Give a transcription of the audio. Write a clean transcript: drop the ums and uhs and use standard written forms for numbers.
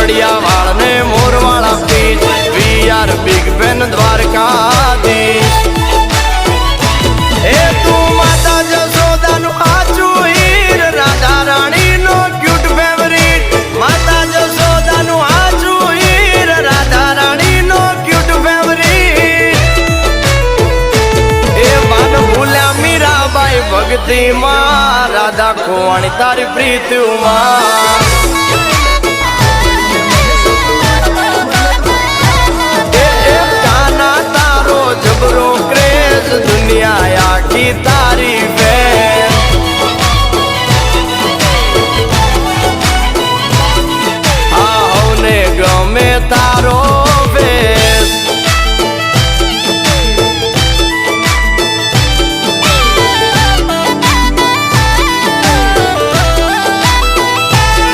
મોરડિયા વાળ ને મોરવાળા pitch we are big બેન દ્વારકાધીશ એ તું માતા જશોદાનું આચું હીર રાધા રાણીનો ક્યુટ ફેવરિટ માતા જશોદાનું આચું હીર રાધા રાણીનો ક્યુટ ફેવરિટ એ માન ભૂલ્યા મીરાબાઈ ભક્તિમાં રાધા ખોવાણી તારી પ્રીતિમાં